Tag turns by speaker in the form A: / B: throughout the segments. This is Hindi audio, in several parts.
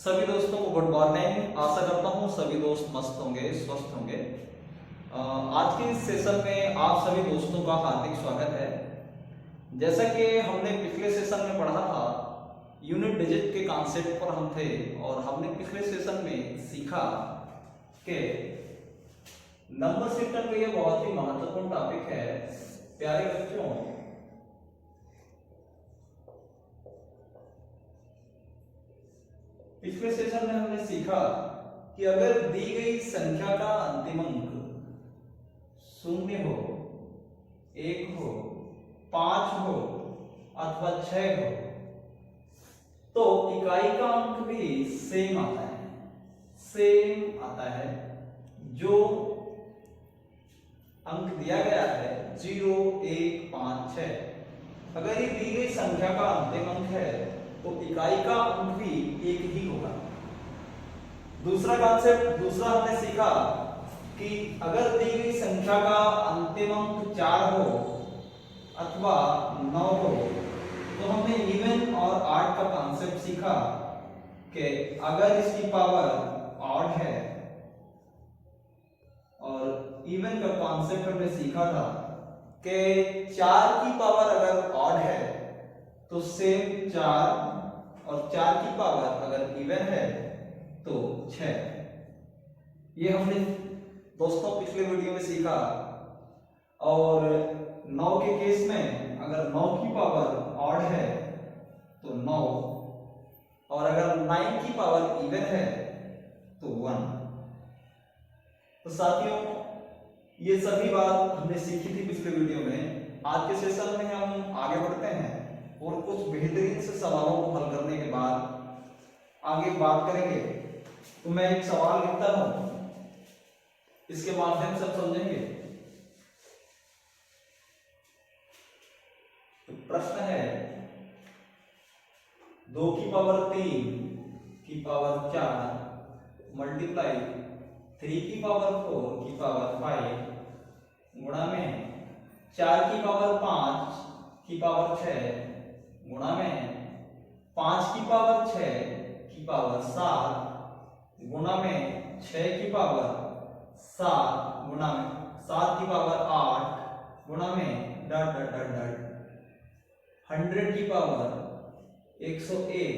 A: सभी दोस्तों को गुड मॉर्निंग। आशा करता हूँ सभी दोस्त मस्त होंगे, स्वस्थ होंगे। आज के इस सेशन में आप सभी दोस्तों का हार्दिक स्वागत है। जैसा कि हमने पिछले सेशन में पढ़ा था, यूनिट डिजिट के कॉन्सेप्ट पर हम थे और हमने पिछले सेशन में सीखा कि नंबर सिस्टम का ये बहुत ही महत्वपूर्ण टॉपिक है। प्यारे बच्चों, पिछले सेशन में हमने सीखा कि अगर दी गई संख्या का अंतिम अंक 0 हो, 1 हो, 5 हो अथवा 6 हो तो इकाई का अंक भी सेम आता है। सेम आता है। जो अंक दिया गया है 0, 1, 5, 6, अगर ये दी गई संख्या का अंतिम अंक है तो इकाई का अंक भी एक ही होगा। दूसरा कॉन्सेप्ट, दूसरा हमने सीखा कि अगर दी गई संख्या का अंतिम अंक 4 हो अथवा 9 हो तो हमने इवन और ऑड का कॉन्सेप्ट सीखा कि अगर इसकी पावर ऑड है, और इवन का कॉन्सेप्ट हमने सीखा था कि 4 की पावर अगर ऑड है तो सेम 4, और 4 की पावर अगर इवन है तो 6। ये हमने दोस्तों पिछले वीडियो में सीखा। और 9 के केस में अगर 9 की पावर ऑड है तो 9, और अगर 9 की पावर इवन है तो 1। तो साथियों, ये सभी बात हमने सीखी थी पिछले वीडियो में। आज के सेशन में हम आगे बढ़ते हैं और कुछ बेहतरीन से सवालों को हल करने के बाद आगे बात करेंगे। तो मैं एक सवाल लिखता हूं, इसके माध्यम से आप समझेंगे। तो प्रश्न है 2 की पावर 3 की पावर 4 मल्टीप्लाई 3 की पावर 4 की पावर 5 गुणा में 4 की पावर 5 की पावर 6 गुणा में 5 की पावर 6 की पावर 7 गुणा में 6 की पावर 7 गुणा में 7 की पावर 8 गुणा में डॉट डॉट डॉट डॉट 100 की पावर 101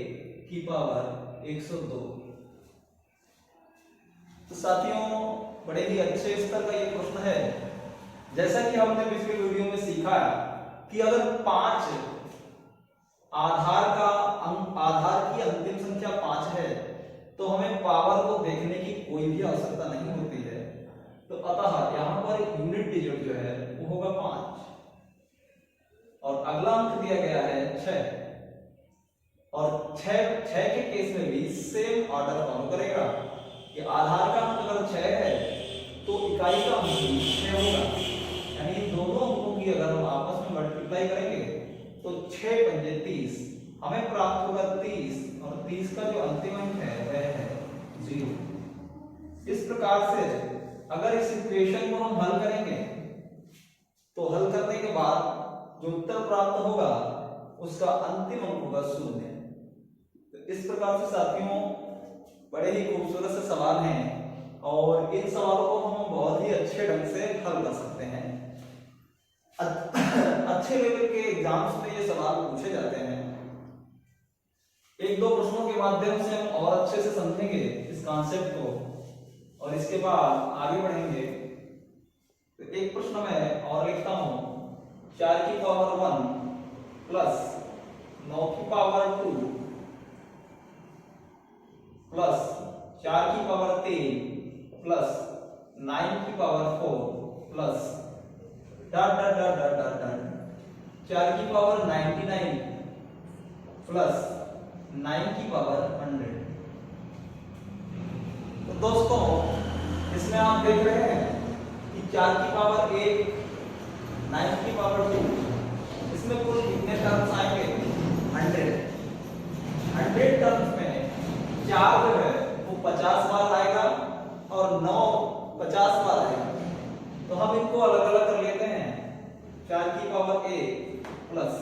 A: की पावर 102। तो साथियों, बड़े ही अच्छे स्तर का ये प्रश्न है। जैसा कि हमने पिछले वीडियो में सीखा कि अगर 5 आधार की अंतिम संख्या 5 है तो हमें पावर को देखने की कोई भी आवश्यकता नहीं होती है। तो अतः यहां पर यूनिट डिजिट जो है वो होगा 5, और अगला अंक दिया गया है 6, और 6 के केस में भी सेम ऑर्डर फॉलो करेगा कि आधार का अंक अगर 6 है तो इकाई का अंक भी 6 होगा। यानी दोनों अंकों की अगर हम आपस में मल्टीप्लाई करेंगे तो 6 पंजे 30, हमें प्राप्त होगा 30, और 30 का जो अंतिम अंक है वह है 0। इस प्रकार से अगर इस इक्वेशन को हम हल करेंगे तो हल करने के बाद जो उत्तर प्राप्त होगा उसका अंतिम अंक होगा 0। तो इस प्रकार से साथियों, बड़े ही खूबसूरत से सवाल हैं और इन सवालों को हम बहुत ही अच्छे ढंग से हल कर सकते हैं। अच्छे लेवल के एग्जाम्स में ये सवाल पूछे जाते हैं। एक दो प्रश्नों के माध्यम से हम और अच्छे से समझेंगे इस कॉन्सेप्ट को, और इसके बाद आगे बढ़ेंगे। तो एक प्रश्न मैं और लिखता हूं, 4 की पावर 1 प्लस 9 की पावर 2 प्लस 4 की पावर 3 प्लस 9 की power 4 plus dot dot dot dot dot dot 4 की पावर 99 प्लस 9 की पावर 100। तो दोस्तों, इसमें आप देख रहे हैं कि 4 की पावर 1, 9 की पावर 2, इसमें कुल कितने टर्म्स आएंगे? 100 टर्म्स में 4 जो है वो 50 बार आएगा और 9 50 बार आएगा। तो हम इनको अलग अलग कर लेते हैं। 4 की पावर 1 प्लस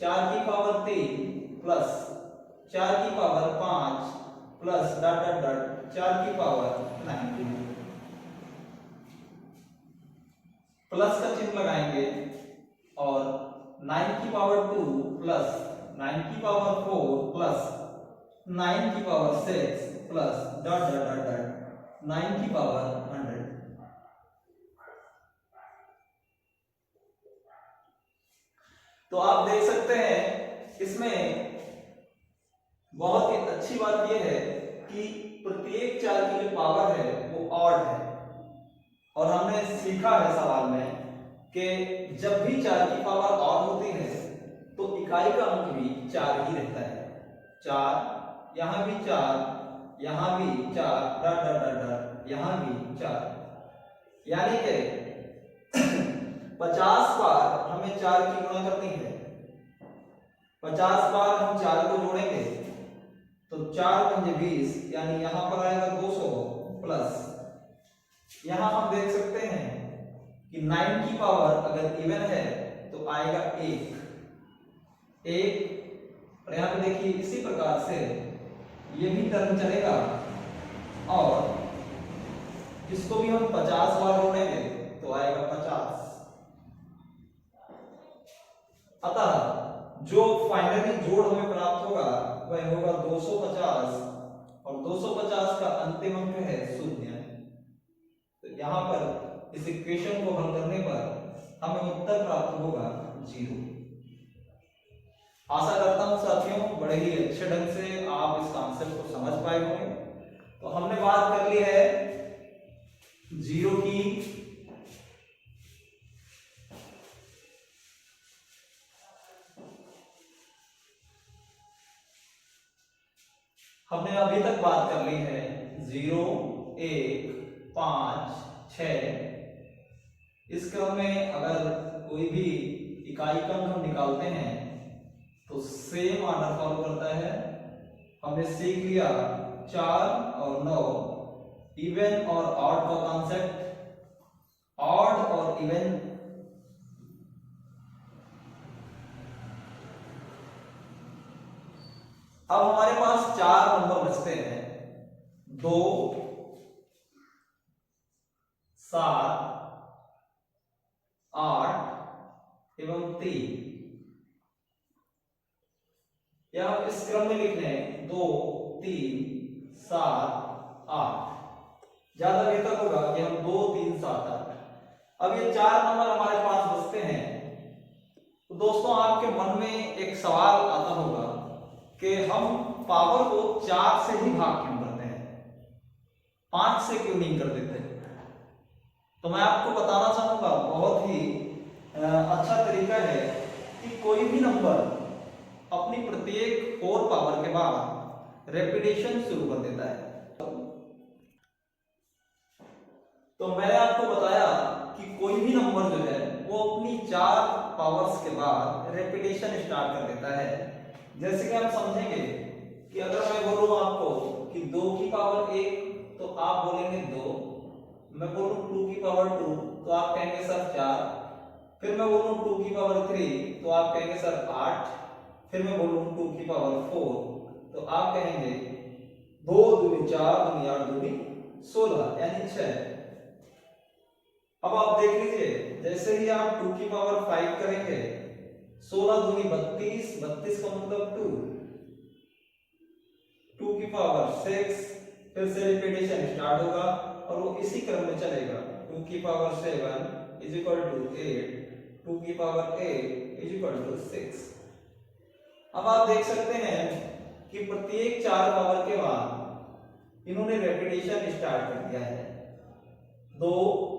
A: 4 की पावर 3 प्लस 4 की power 5 plus dot dot dot 4 की पावर 9 प्लस का चिन्ह लगाएंगे और 9 की पावर 2 प्लस 9 की पावर 4 प्लस 9 की power 6 plus dot dot dot dot 9 की पावर 100। तो आप देख सकते हैं इसमें बहुत ही अच्छी बात यह है कि प्रत्येक चार की जो पावर है वो ऑड है और हमने सीखा है सवाल में कि जब भी 4 की पावर ऑड होती है तो इकाई का अंक भी 4 ही रहता है। 4 यहां भी 4 यहां भी 4 डॉट डॉट डॉट डॉट यहां भी 4 यानी कि 50 बार हमें 4 की गुणा करनी है। 50 बार हम 4 को जोड़ेंगे तो 4 पंजे 20 यानी यहां पर आएगा 200 प्लस यहां हम देख सकते हैं कि 9 की पावर अगर इवन है तो आएगा 1 और यहां पे देखिए इसी प्रकार से ये भी टर्म चलेगा और इसको भी हम 50 बार जोड़ेंगे तो आएगा 50। अतः जो फाइनली जोड़ हमें प्राप्त होगा वह होगा 250 और 250 का अंतिम अंक है 0। तो यहां पर इस इक्वेशन को हल करने पर हमें उत्तर प्राप्त होगा 0। आशा करता हूं साथियों बड़े ही अच्छे ढंग से आप इस कॉन्सेप्ट को समझ पाए होंगे। तो हमने बात कर ली है 0 की, हमने अभी तक बात कर ली है 0, 1, 5, 6। इस क्रम में अगर कोई भी इकाई का अंक हम निकालते हैं तो सेम ऑर्डर फॉलो करता है। हमने सीख लिया 4 और 9 इवन और ऑड का कॉन्सेप्ट। ऑड और इवन अब हमारे पास 4 नंबर बचते हैं 2, 7, 8 एवं 3। यह इस क्रम में लिख लें 2, 3, 7, 8। ज्यादा बेहतर होगा कि हम 2, 3, 7, 8। अब ये 4 नंबर हमारे पास बचते हैं। तो दोस्तों आपके मन में एक सवाल आता होगा कि हम पावर को 4 से ही भाग क्यों करते हैं, 5 से क्यों नहीं कर देते। तो मैं आपको बताना चाहूंगा बहुत ही अच्छा तरीका है कि कोई भी नंबर अपनी प्रत्येक 4 पावर के बाद रेपिटेशन शुरू कर देता है। तो मैंने आपको बताया कि कोई भी नंबर जो है वो अपनी 4 पावर्स के बाद रेपिटेशन स्टार्ट कर देता है। जैसे कि हम समझेंगे कि अगर मैं बोलूं आपको कि 2 की पावर 1 तो आप बोलेंगे 2। मैं बोलूं 2 की पावर 2 तो आप कहेंगे सर 4। फिर मैं बोलूं 2 की पावर 3 तो आप कहेंगे सर 8। फिर मैं बोलूं 2 की पावर 4 तो आप कहेंगे 2 दूनी 4 दूनी 8 दूनी 16 यानी 6। अब आप देख लीजिए जैसे ही आप 2 की पावर 5 करेंगे 16 दूनी 32, 32 का मतलब 2, 2 की पावर 6, फिर से रिपीटेशन स्टार्ट होगा और वो इसी क्रम में चलेगा। 2 की पावर 7 इज इक्वल टू 8, 2 की पावर 8 इज इक्वल टू 6। अब आप देख सकते हैं कि प्रत्येक 4 पावर के बाद इन्होंने रेपिटेशन स्टार्ट कर दिया है। 2,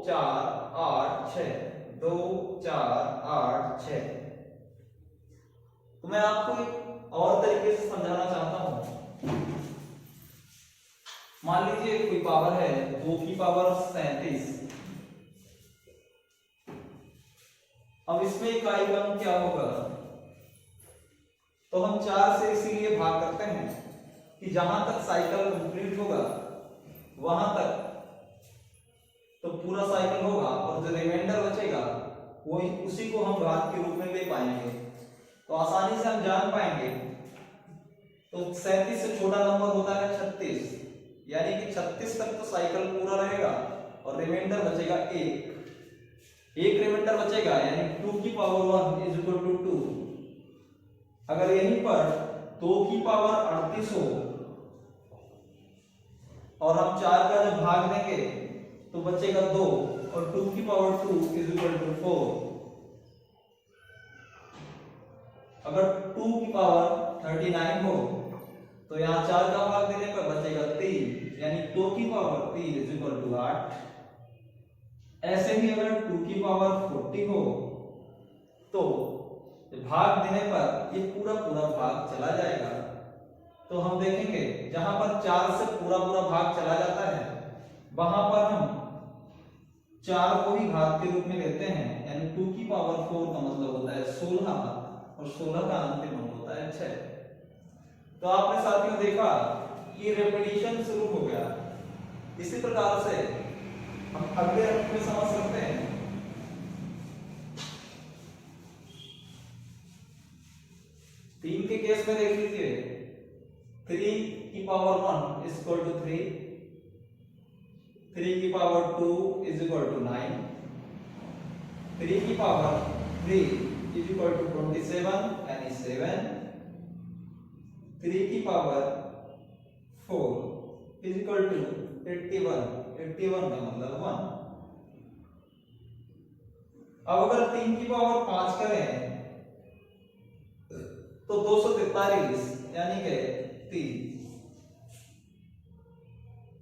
A: 4, 8, 6, 2, 4, 8, 6। तो मैं आपको एक और तरीके से समझाना चाहता हूं। मान लीजिए कोई पावर है 2 की पावर 37। अब इसमें इकाई का अंक क्या होगा, तो हम 4 से इसीलिए भाग करते हैं कि जहां तक साइकिल कंप्लीट होगा वहां तक तो पूरा साइकिल होगा और जो रिमाइंडर बचेगा वो उसी को हम घात के रूप में ले पाएंगे। तो आसानी से हम जान पाएंगे तो 37 से छोटा नंबर होता है 36, यानी कि 36 तक तो साइकिल पूरा रहेगा और रिमाइंडर बचेगा एक रिमाइंडर बचेगा, यानी 2 की पावर 1 इज इक्वल टू 2। अगर यहीं पर 2 की पावर 38 हो और हम 4 का जब भाग देंगे तो बचेगा 2 और 2 की पावर 2 इज इक्वल टू 4। अगर 2 की पावर 39 हो तो यहाँ 4 का भाग देने पर बचेगा 3, यानी 2 की पावर 3 इज इक्वल टू 8। ऐसे ही अगर 2 की पावर 40 हो तो भाग देने पर ये पूरा भाग चला जाएगा। तो हम देखेंगे जहां पर 4 से पूरा भाग चला जाता है वहां पर हम 4 को ही घात के रूप में लेते हैं, यानी 2 की पावर 4 का मतलब होता है 16 और 16 का अंतिम अंक होता है 6। तो आपने साथियों देखा कि रेपिटेशन शुरू हो गया। इसी प्रकार से हम अगले अंक में समझ सकते हैं। 3 के केस में देख लीजिए, 3 की पावर 1 इज इक्वल टू 3, 3 की पावर 2 इज इक्वल टू 9, 3 की पावर 3 इज इक्वल टू 27 यानी 7, 3 की पावर 4 इज इक्वल टू 81 का मतलब 1। अब अगर 3 की पावर 5 करें तो 243 यानी कि 3।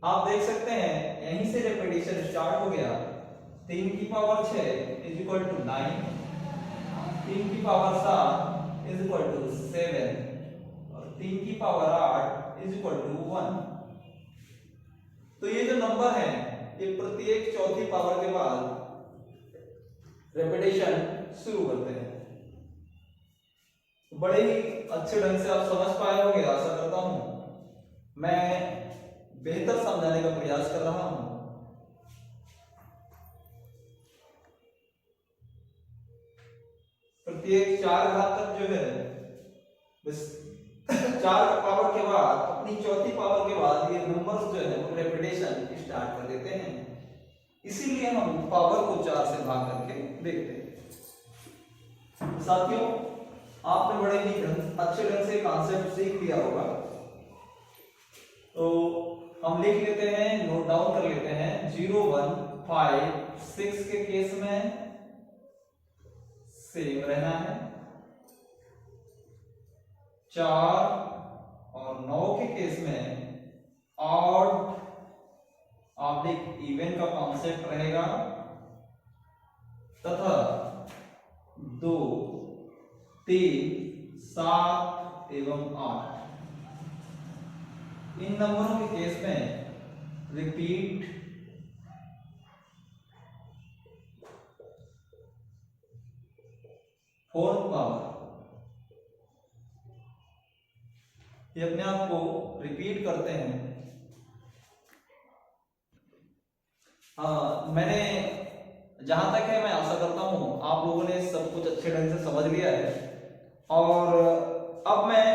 A: आप देख सकते हैं यहीं से रेपिटेशन स्टार्ट हो गया। 3 की पावर 6 इज इक्वल टू 9, 3 की पावर 7 इज इक्वल टू 7 और 3 की पावर 8 इज इक्वल टू 1। तो ये जो नंबर है ये प्रत्येक चौथी पावर के बाद रेपिटेशन शुरू करते हैं। बड़े ही अच्छे ढंग से आप समझ पाए होंगे, आशा करता हूं। मैं बेहतर समझाने का प्रयास कर रहा हूं। प्रत्येक 4 घात तक जो है बस 4 पावर के बाद अपनी चौथी पावर के बाद ये नंबर्स जो है वो रेपिटेशन स्टार्ट कर देते हैं। इसीलिए हम पावर को 4 से भाग करके देखते हैं। साथियों, आपने बड़े ही अच्छे ढंग से कॉन्सेप्ट सीख लिया होगा। तो हम लिख लेते हैं, नोट डाउन कर लेते हैं। 0 1 5 6 के केस में सेम रहना है, 4 और 9 के केस में ऑड ऑब्लिक इवन का कॉन्सेप्ट रहेगा, तथा 2 3 7 एवं 8 इन नंबरों के केस में रिपीट फोर्थ पावर, ये अपने आप को रिपीट करते हैं। मैंने जहां तक है मैं आशा करता हूं आप लोगों ने सब कुछ अच्छे ढंग से समझ लिया है। और अब मैं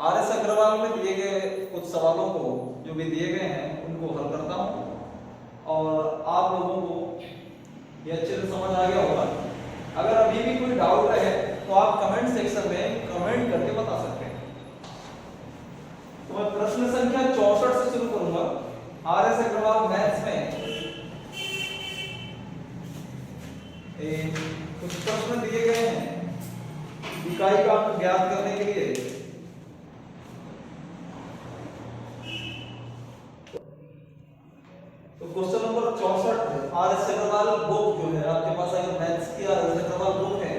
A: आर.एस. अग्रवाल में दिए गए कुछ सवालों को जो भी दिए गए हैं उनको हल करता हूं और आप लोगों को ये अच्छे से समझ आ गया होगा। अगर अभी भी कोई डाउट रहे तो आप कमेंट सेक्शन में कमेंट करके बता सकते हैं। तो मैं प्रश्न संख्या 64 से शुरू करूंगा। आर.एस. अग्रवाल मैथ्स में कुछ प्रश्न दिए गए हैं इकाई का आपको ज्ञात करने के लिए। तो question number 64 R S. Agarwal book जो है आपके पास, अगर मैथ्स की आर.एस. अग्रवाल बुक है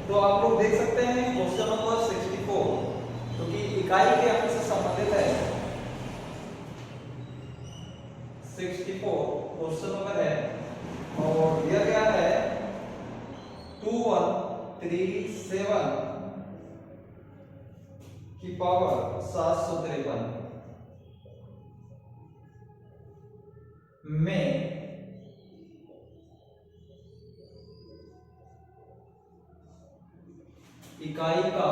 A: तो आप लोग देख सकते हैं क्वेश्चन नंबर 64, क्योंकि इकाई के अंक से संबंधित है। 64 क्वेश्चन नंबर है और दिया गया है 2137 की पावर 753 में इकाई का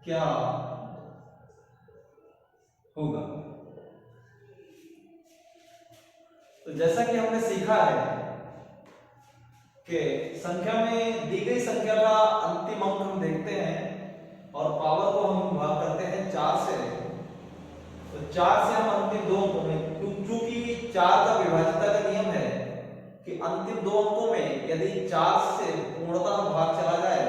A: क्या होगा। तो जैसा कि हमने सीखा है कि संख्या में दी गई संख्या का अंतिम अंक हम देखते हैं और पावर को हम भाग करते हैं 4 से। तो 4 से हम अंतिम दो अंकों में, चूंकि 4 का विभाज्यता का नियम है कि अंतिम दो अंकों में यदि 4 से पूर्णतः भाग चला जाए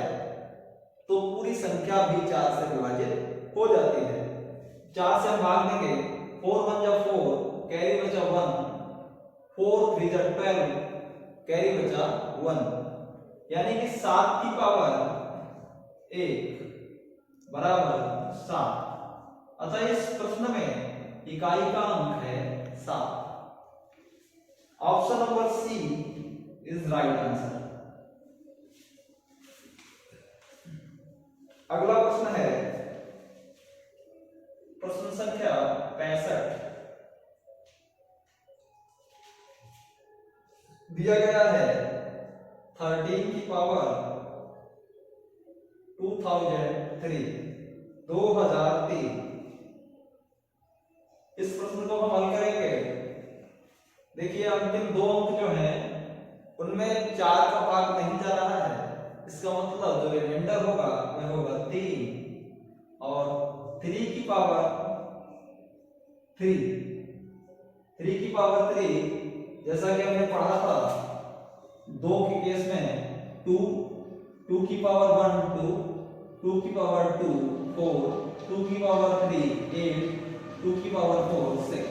A: तो पूरी संख्या भी 4 से विभाजित हो जाती है। 4 से हम भाग देंगे, 4 1 जा 4, कैरी बचा 1, 4 3 जा 12, कैरी बचा 1, यानी कि 7 की पावर 1 बराबर 7। अतः इस प्रश्न में इकाई का अंक है 7। Option number C is right answer. अगला प्रश्न है प्रश्न संख्या 65। दिया गया है 13 की पावर 2003। इस प्रश्न को हम हल करेंगे। देखिए अंतिम दो अंक जो हैं उनमें 4 का भाग नहीं जा रहा है, इसका मतलब जो रिमाइंडर होगा वह होगा 3 और 3 की पावर 3 जैसा कि हमने पढ़ा था 2 के केस में 2 की पावर 1 2 की पावर 2 4 2 की पावर 3 8 2 की पावर 4 6।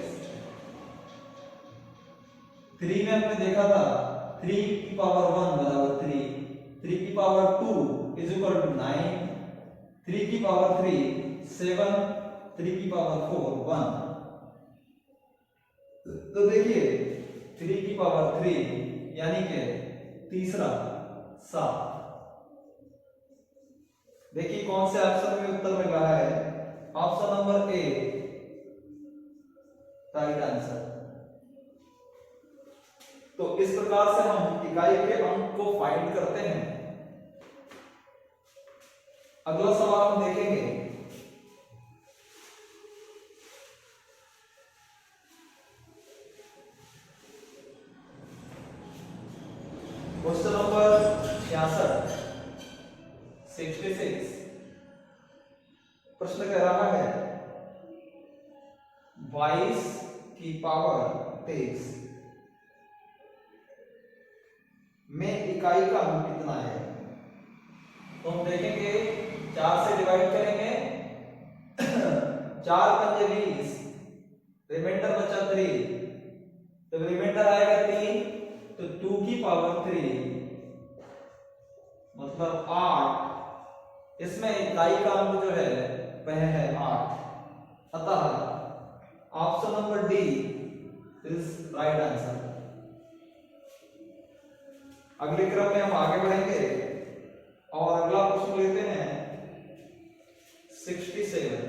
A: 3 में हमने देखा था 3 की पावर 1 बराबर 3, 3 की पावर 2 इज इक्वल टू 9, 3 की पावर 3 7, 3 की पावर 4 1। तो देखिए 3 की पावर 3 यानी कि तीसरा 7। देखिए कौन से ऑप्शन में उत्तर मिल रहा है। Option number A right answer. तो इस प्रकार से हम इकाई के अंक को फाइंड करते हैं। अगला सवाल हम देखेंगे। Question number 66। प्रश्न कह रहा है 22 की पावर 23 में इकाई का अंक कितना है। तो हम देखेंगे 4 से डिवाइड करेंगे 4 पंजे 20, रिमाइंडर बचा 3, तो रिमाइंडर आएगा 3, तो 2 की पावर 3 मतलब 8। इसमें इकाई का अंक जो है वह है 8। अतः option number D is right answer. अगले क्रम में हम आगे बढ़ेंगे और अगला प्रश्न लेते हैं 67।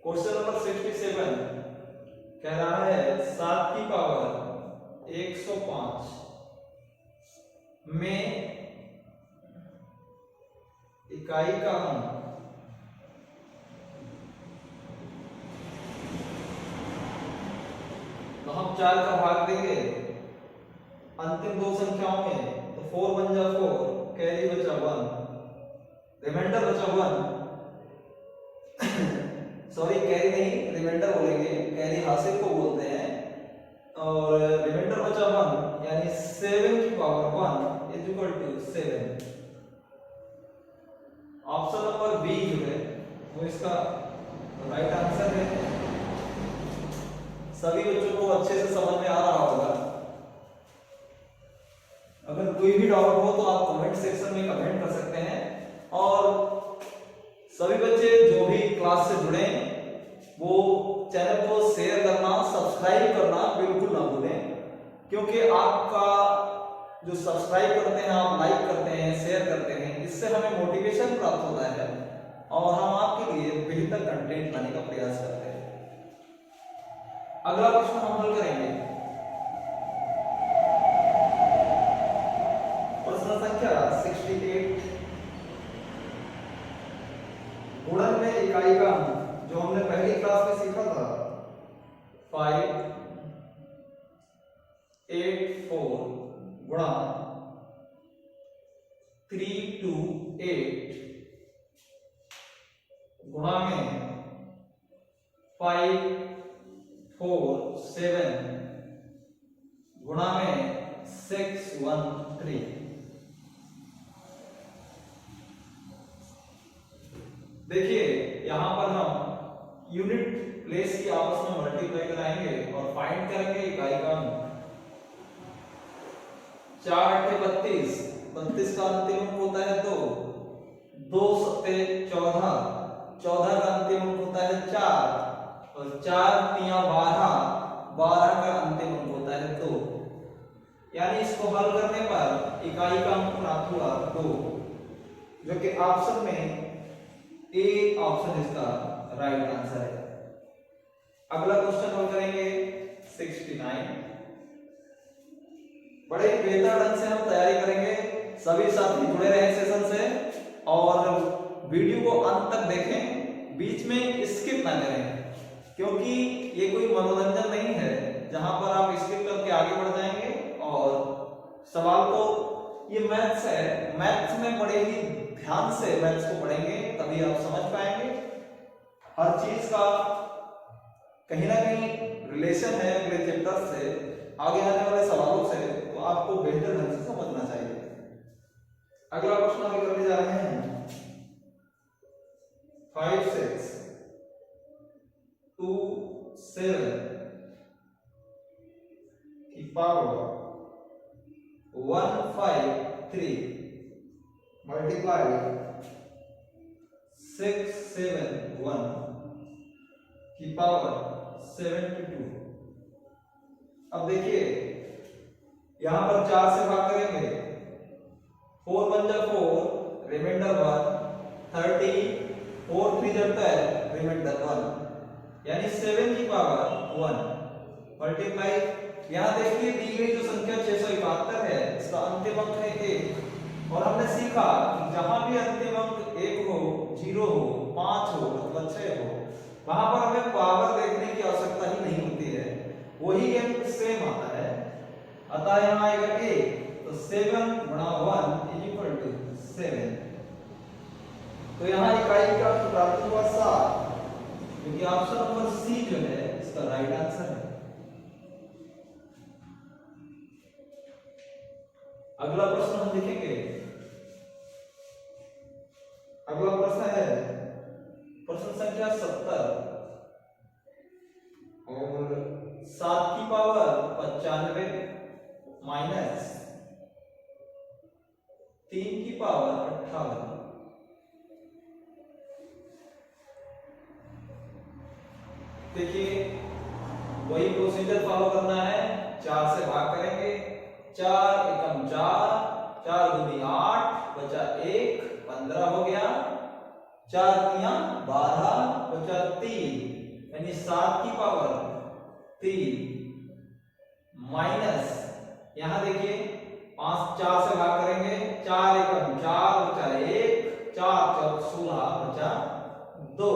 A: क्वेश्चन नंबर 67 कह रहा है 7 की पावर 105 में इकाई का अंक तो हम 4 का भाग देंगे अंतिम दो संख्याओं में, तो 4 1 जा 4, कैरी बचा 1, रिमाइंडर बचा 1 सॉरी कैरी नहीं रिमाइंडर बोलेंगे, कैरी हासिल को बोलते हैं। और रिमाइंडर बचा 1 यानी 7 की power 1 is equal to 7। Option number B जो है वो इसका राइट आंसर है। सभी बच्चों को अच्छे से समझ में आ रहा होगा। अगर कोई भी डाउट हो तो आप कमेंट सेक्शन में कमेंट कर सकते हैं। और सभी बच्चे जो भी क्लास से जुड़े वो चैनल को शेयर करना, सब्सक्राइब करना बिल्कुल ना भूलें, क्योंकि आपका जो सब्सक्राइब करते हैं, आप लाइक करते हैं, शेयर करते हैं, इससे हमें मोटिवेशन प्राप्त होता है और हम आपके लिए बेहतर कंटेंट लाने का प्रयास करते हैं। अगला प्रश्न हम हल करेंगे। प्रश्न संख्या 68 वजन है इकाई का अंक, जो हमने पहली क्लास में सीखा था 584 गुणा 328 गुणा में 547 गुणा में 613। देखिए यहां पर हम यूनिट प्लेस की आपस में मल्टीप्लाई कराएंगे और फाइंड करेंगे इकाई का अंक। 4 8 32, 32 का अंतिम अंक होता है 2, 2 7 14, 14 का अंतिम अंक होता है 4 और 4 3 12, 12 का अंतिम अंक होता है 2। यानी इसको हल करने पर इकाई का अंक प्राप्त हुआ 2, जो कि ऑप्शन में ए ऑप्शन इसका राइट आंसर है। अगला क्वेश्चन हल करेंगे 69। बड़े बेहतर ढंग से हम तैयारी करेंगे। सभी साथी जुड़े रहें सेशन से और वीडियो को अंत तक देखें, बीच में स्किप ना करें, क्योंकि ये कोई मनोरंजन नहीं है जहां पर आप स्किप करके आगे बढ़ जाएंगे। और सवाल तो ये मैथ्स है, मैथ्स में बड़े ही ध्यान से मैथ्स को पढ़ेंगे तभी आप समझ पाएंगे। हर चीज का कहीं ना कहीं रिलेशन है अगले चैप्टर से, आगे आने वाले सवालों से, तो आपको बेहतर ढंग से समझना चाहिए। अगला प्रश्न हम करने जा रहे हैं 5627 की पावर 153 मल्टीप्लाई 671 की पावर 72। अब देखिए यहां पर 4 से भाग करेंगे, 4 1 जा 4, रिमाइंडर 1, 30, 4 3 जा 10, रिमाइंडर 1, यानी 7 की पावर 1 मल्टीप्लाई। यहां देखिए दी गई जो संख्या 671 है, इसका अंतिम अंक है 1 और हमने सीखा कि जहां भी अंतिम अंक 1 हो, 0 हो, 5 हो अथवा 6 हो, वहां पर हमें पावर देखने की आवश्यकता ही नहीं होती है, वही अंक सेम आता है। अतः यहां आएगा 1, तो 7 गुणा 1 = 7। तो यहां इकाई का अंक प्राप्त हुआ 7, क्योंकि ऑप्शन नंबर सी जो है इसका राइट आंसर है। अगला प्रश्न हम देखेंगे। अगला प्रश्न है प्रश्न संख्या 70 और 7 की पावर 95 माइनस 3 की पावर 58। देखिए वही प्रोसीजर फॉलो करना है, 4 से भाग करेंगे, 4 एकम 4, 4 दूनी 8, बचा 1, 15 हो गया, 4 3 12, बचा 3, यानी 7 की पावर 3 माइनस, यहां देखिए 5 4 से भाग करेंगे, 4 एकम 4, बचा 1, 4 4 16, बचा 2,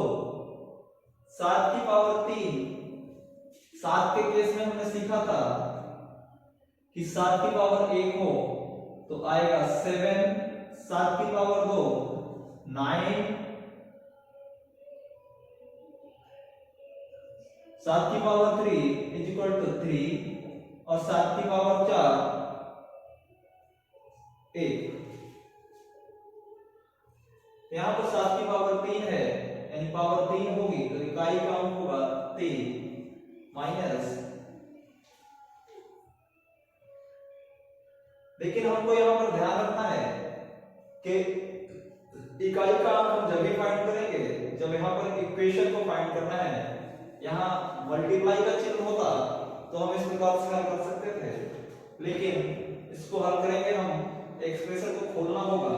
A: 7 की पावर 3। 7 के केस में हमने सीखा था कि 7 की पावर 1 हो तो आएगा 7, 7 की पावर 2 9, 7 की पावर 3 = 3 और 7 की पावर 4 1। यहां पर 7 की पावर 3 है, यानी पावर 3 होगी तो इकाई का अंक होगा 3 माइनस, लेकिन हमको यहां पर ध्यान रखना है कि इकाई का अंक हम जब भी फाइंड करेंगे जब यहां पर इक्वेशन को फाइंड करना है, यहां मल्टीप्लाई का चिन्ह होता तो हम इस प्रकार से हल कर सकते थे, लेकिन इसको हल करेंगे हम एक्सप्रेशन को खोलना होगा।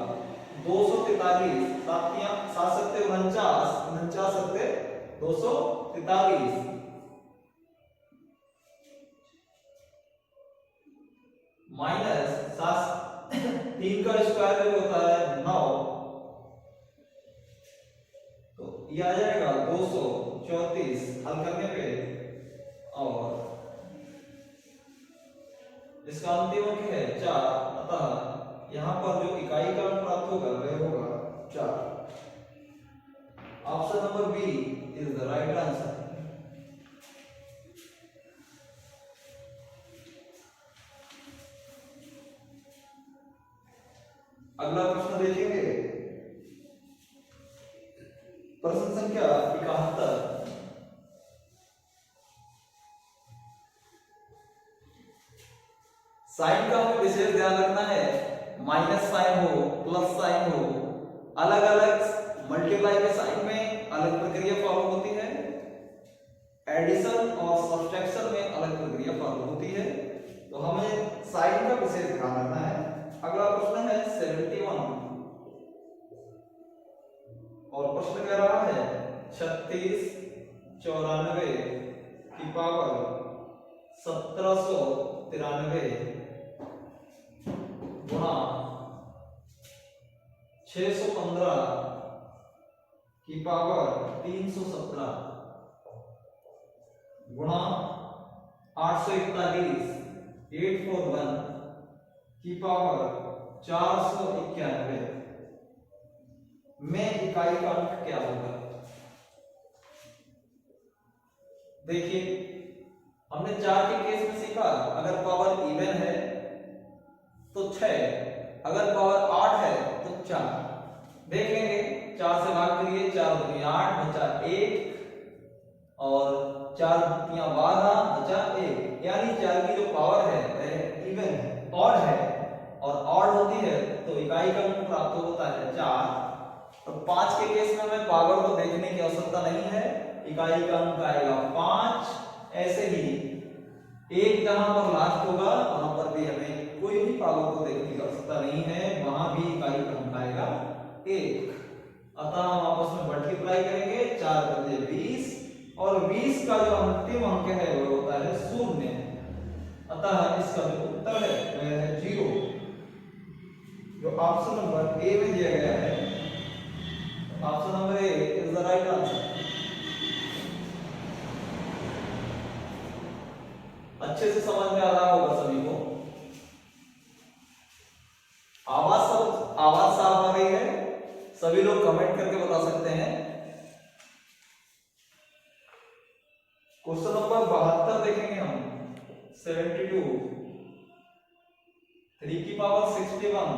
A: 243 7 7 49 49 243 माइनस 3 का स्क्वायर होता है 9, तो ये आ जाएगा 234 हल करने पे, और इसका अंतिम अंक है 4। अतः यहाँ पर जो इकाई का अंक प्राप्त होगा वह होगा 4। Option number B is the right answer. अगला प्रश्न देखेंगे, प्रश्न संख्या 71। साइन का हमें विशेष ध्यान रखना है, माइनस साइन हो प्लस साइन हो, अलग अलग मल्टीप्लाई के साइन में अलग प्रक्रिया फॉलो होती है, एडिशन और सब्ट्रैक्शन में अलग प्रक्रिया फॉलो होती है, तो हमें साइन का विशेष ध्यान रखना है। अगला प्रश्न है 71 और प्रश्न कह रहा है 36 94 की पावर 1793 गुणा 615 की पावर 317 गुणा 841 841 की पावर 491 में इकाई का अंक क्या होगा। देखिए, हमने 4 के केस में सीखा, अगर पावर इवन है तो 6, अगर पावर 8 है तो 4। देख लेंगे, 4 से भाग करिए, 4 दूनी 8 बचा 1, और 4 दूनियां 12 बचा 1, यानी 4 की जो पावर है वह इवन है, ऑड है, और ऑड होती है तो इकाई का अंक प्राप्त होता है 4। तो 5 के केस में हमें पावर को देखने की आवश्यकता नहीं है, इकाई का अंक आएगा 5। ऐसे ही 1 जहां पर लास्ट होगा वहां पर भी हमें कोई भी पावर को देखने की आवश्यकता नहीं है, वहां भी इकाई का अंक आएगा 1। अतः हम आपस में मल्टीप्लाई करेंगे, 4 बजे 20, और 20 का जो अंतिम अंक है वो होता है 0। अतः इसका जो उत्तर है वह है 0, जो ऑप्शन नंबर ए में दिया गया है। Option number A is the right answer. अच्छे से समझ में आ रहा होगा सभी को। आवाज साफ आ रही है? सभी लोग कमेंट करके बता सकते हैं। क्वेश्चन नंबर 72 देखेंगे हम। 72 3 की पावर 61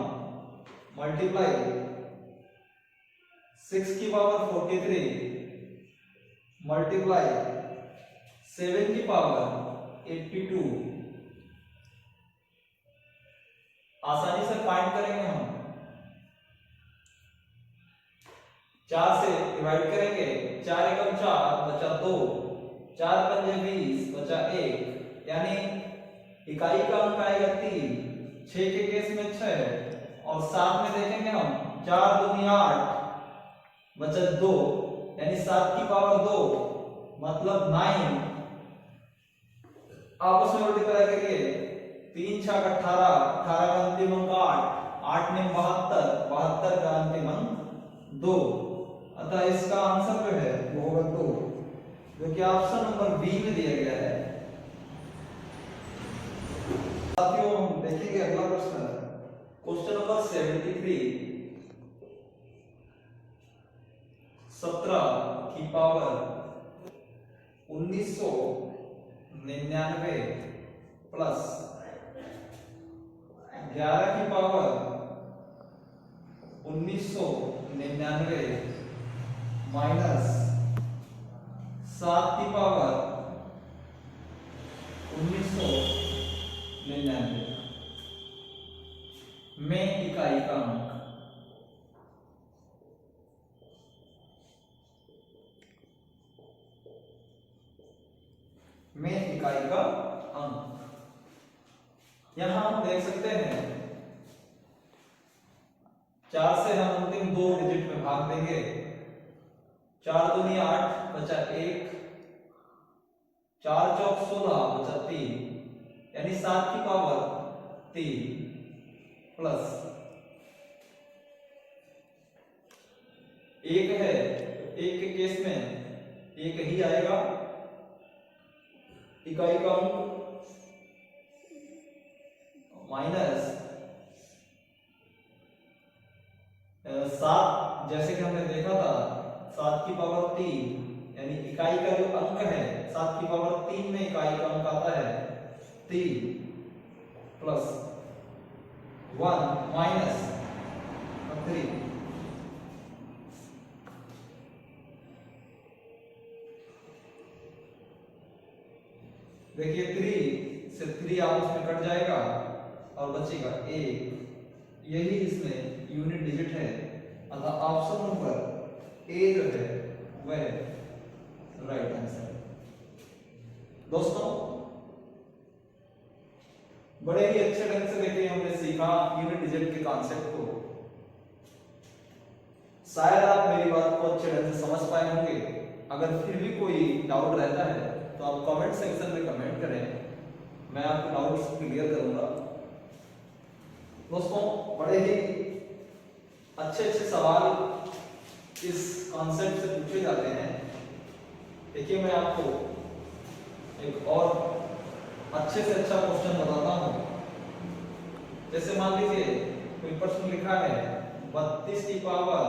A: मल्टीप्लाई 6 की पावर 43 मल्टीप्लाई 7 की पावर 82। आसानी से फाइंड करेंगे हम। 4 से डिवाइड करेंगे, 4 एकम 4 बचा 2, 4 पंजे 20 बचा 1, यानी इकाई का अंक आएगा 3। 6 के केस में 6, और साथ में देखेंगे हम 4 दूनी 8 बचा 2, यानी 7 की पावर 2 मतलब 9। आपस में मल्टीप्लाई करिए, 3 6 18, 18 का अंतिम अंक 8, 8 ने 72, 72 का अंतिम अंक 2। अतः इसका आंसर जो है वो होगा 2, जो कि ऑप्शन नंबर बी में दिया गया है। साथियों, हम देखेंगे अगला प्रश्न, क्वेश्चन नंबर 73। 17 की पावर 1999 प्लस 11 की पावर 1999 माइनस 7 की पावर 1999 में इकाई का अंक। में इकाई का अंक यहां हम देख सकते हैं, 4 से हम अंतिम 2 डिजिट में भाग देंगे। 4 दूनी 8 बचा 1, 4 चौक 16 बचा 3, यानी 7 की पावर 3 प्लस 1 है, एक के केस में एक ही आएगा, इकाई का अंक माइनस 7, जैसे कि हमने देखा था 7 की पावर 3, यानी इकाई का जो अंक है 7 की पावर 3 में इकाई का अंक आता है 3 प्लस 1 माइनस 3। देखिए 3 से 3 आपस में कट जाएगा और बचेगा 1, यही इसमें यूनिट डिजिट है। अतः ऑप्शन नंबर ए जो है वह राइट आंसर है। दोस्तों बड़े ही अच्छे ढंग से देखिए हमने सीखा यूनिट डिजिट के कॉन्सेप्ट को। शायद आप मेरी बात को अच्छे ढंग से समझ पाए होंगे। अगर फिर भी कोई डाउट रहता है तो आप कमेंट सेक्शन में कमेंट करें, मैं आपके डाउट्स क्लियर करूंगा। दोस्तों बड़े ही अच्छे अच्छे सवाल इस कॉन्सेप्ट से पूछे जाते हैं। देखिए मैं आपको एक और अच्छे से अच्छा क्वेश्चन बताता हूं। जैसे मान लीजिए कोई प्रश्न लिखा है 32 की पावर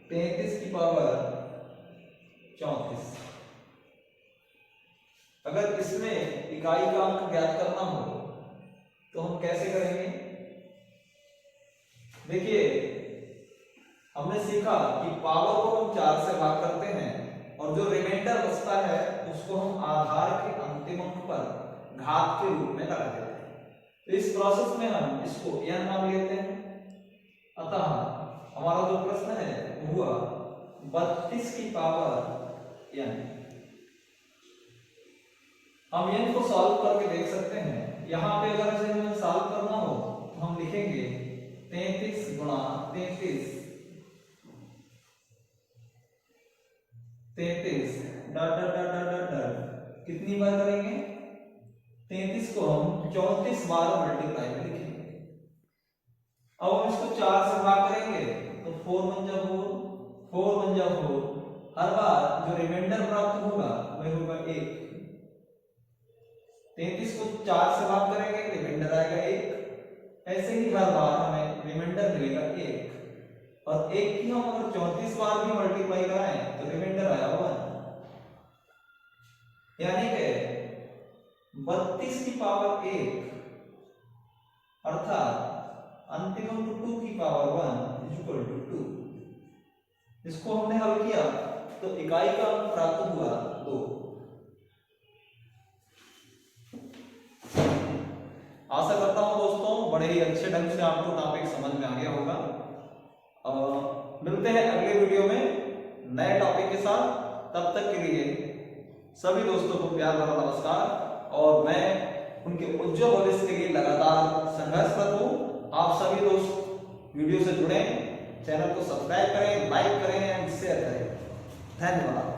A: 33 की पावर 34। अगर इसमें इकाई का अंक ज्ञात करना हो तो हम कैसे करेंगे? देखिए हमने सीखा कि पावर को हम 4 से भाग करते हैं और जो रिमाइंडर बचता है उसको हम आधार के अंतिम अंक पर घात के रूप में लगा देते हैं। तो इस प्रोसेस में हम इसको n मान लेते हैं। अतः हमारा जो प्रश्न है वो हुआ 32 की पावर n। हम n को सॉल्व करके देख सकते हैं। यहाँ पे अगर इसे हमें सॉल्व करना हो तो हम लिखेंगे 33 गुणा 33 dot dot dot dot dot कितनी बार करेंगे? 33 को हम 34 बार मल्टीप्लाई में लिखेंगे। अब हम इसको 4 से भाग करेंगे तो 4 बन जा 4 बन जा 4। हर बार जो रिमाइंडर प्राप्त होगा वह होगा 1। 33 को 4 से भाग करेंगे रिमाइंडर आएगा 1। ऐसे ही हर बार हमें रिमाइंडर मिलेगा 1 और 1 की हम अगर 34 बार भी मल्टीप्लाई कराएं तो रिमाइंडर आया 1। यानी कि 32 की पावर 1 अर्थात अंतिम अंक 2 की पावर 1 इज इक्वल टू 2। इसको हमने हल किया तो इकाई का अंक प्राप्त हुआ 2। आशा करता हूं दोस्तों बड़े ही अच्छे ढंग से आपको टॉपिक समझ में आ गया होगा। मिलते हैं अगले वीडियो में नए टॉपिक के साथ। तब तक के लिए सभी दोस्तों को प्यार भरा नमस्कार और मैं उनके उज्जवल भविष्य के लिए लगातार संघर्षरत हूं। आप सभी दोस्त वीडियो से जुड़ें, चैनल को सब्सक्राइब करें, लाइक करें एंड शेयर करें। धन्यवाद।